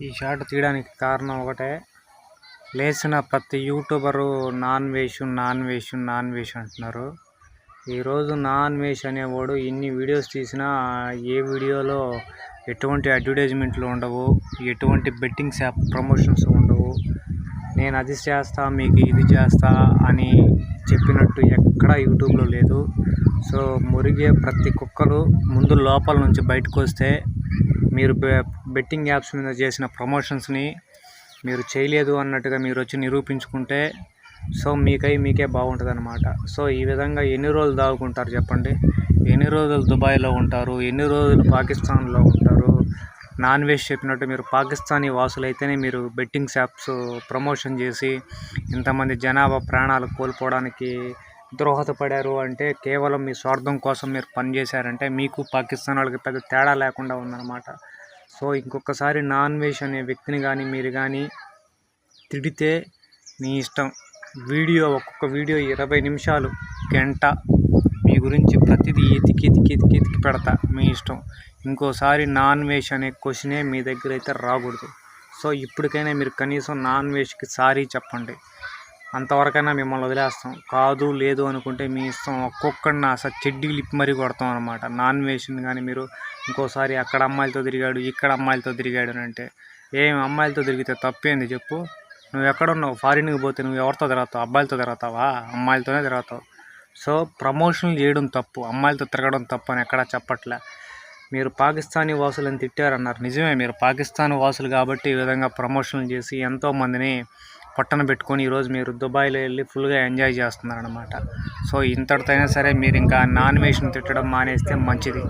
ఈ షార్ట్ తీయడానికి కారణం ఒకటే. లేచిన ప్రతి యూట్యూబరు నాన్ వెజ్ అంటున్నారు. ఈరోజు నాన్ వెజ్ అనేవాడు ఎన్ని వీడియోస్ తీసినా ఏ వీడియోలో ఎటువంటి అడ్వర్టైజ్మెంట్లు ఉండవు, ఎటువంటి బెట్టింగ్స్ యాప్ ప్రమోషన్స్ ఉండవు. నేను అది చేస్తా, మీకు ఇది చేస్తా అని చెప్పినట్టు ఎక్కడా యూట్యూబ్లో లేదు. సో మురిగే ప్రతి కుక్కలు ముందు లోపల నుంచి బయటకు వస్తే మీరు బెట్టింగ్ యాప్స్ మీద చేసిన ప్రమోషన్స్ని మీరు చేయలేదు అన్నట్టుగా మీరు వచ్చి నిరూపించుకుంటే సో మీకే బాగుంటుంది అన్నమాట. సో ఈ విధంగా ఎన్ని రోజులు దాగుకుంటారు చెప్పండి? ఎన్ని రోజులు దుబాయ్లో ఉంటారు, ఎన్ని రోజులు పాకిస్తాన్లో ఉంటారు? నాన్ వెజ్ చెప్పినట్టు మీరు పాకిస్తానీ వాసులైతేనే మీరు బెట్టింగ్స్ యాప్స్ ప్రమోషన్ చేసి ఇంతమంది జనాభా ప్రాణాలు కోల్పోవడానికి దోహదపడారు అంటే కేవలం మీ స్వార్థం కోసం మీరు పనిచేశారంటే మీకు పాకిస్తాన్ వాళ్ళకి పెద్ద తేడా లేకుండా ఉందన్నమాట. సో ఇంకొకసారి నాన్ వెజ్ అనే వ్యక్తిని కానీ మీరు కానీ తిడితే మీ ఇష్టం. ఒక్కొక్క వీడియో 20 నిమిషాలు, గంట మీ గురించి ప్రతిదీ ఎతికి పెడతా, మీ ఇష్టం. ఇంకోసారి నాన్ వెజ్ అనే క్వశ్చనే మీ దగ్గర అయితే రాకూడదు. సో ఇప్పటికైనా మీరు కనీసం నాన్ వెజ్కి సారీ చెప్పండి, అంతవరకైనా మిమ్మల్ని వదిలేస్తాం. కాదు లేదు అనుకుంటే మీ ఇష్టం. ఒక్కొక్కడిని అసలు చెడ్డీ లిప్ మరీ కొడతాం అనమాట. నాన్ వెజ్ని కానీ మీరు ఇంకోసారి అక్కడ అమ్మాయిలతో తిరిగాడు, ఇక్కడ అమ్మాయిలతో తిరిగాడు అని అంటే అమ్మాయిలతో తిరిగితే తప్పేంది చెప్పు? నువ్వు ఎక్కడున్నావు? ఫారిన్కి పోతే నువ్వు ఎవరితో తిరుగుతావు? అబ్బాయిలతో తిరుగుతావా? అమ్మాయిలతోనే తిరుగుతావు. సో ప్రమోషన్లు చేయడం తప్పు, అమ్మాయిలతో తిరగడం తప్పు అని ఎక్కడా చెప్పట్లే. మీరు పాకిస్తానీ వాసులని తిట్టారన్నారు, నిజమే. మీరు పాకిస్తాన్ వాసులు కాబట్టి ఈ విధంగా ప్రమోషన్లు చేసి ఎంతోమందిని పట్టణ పెట్టుకొని ఈరోజు మీరు దుబాయ్లో వెళ్ళి ఫుల్గా ఎంజాయ్ చేస్తున్నారనమాట. సో ఇంతటితోనే సరే మీరు ఇంకా నాన్ వెజ్ని తిట్టడం మానేస్తే మంచిది.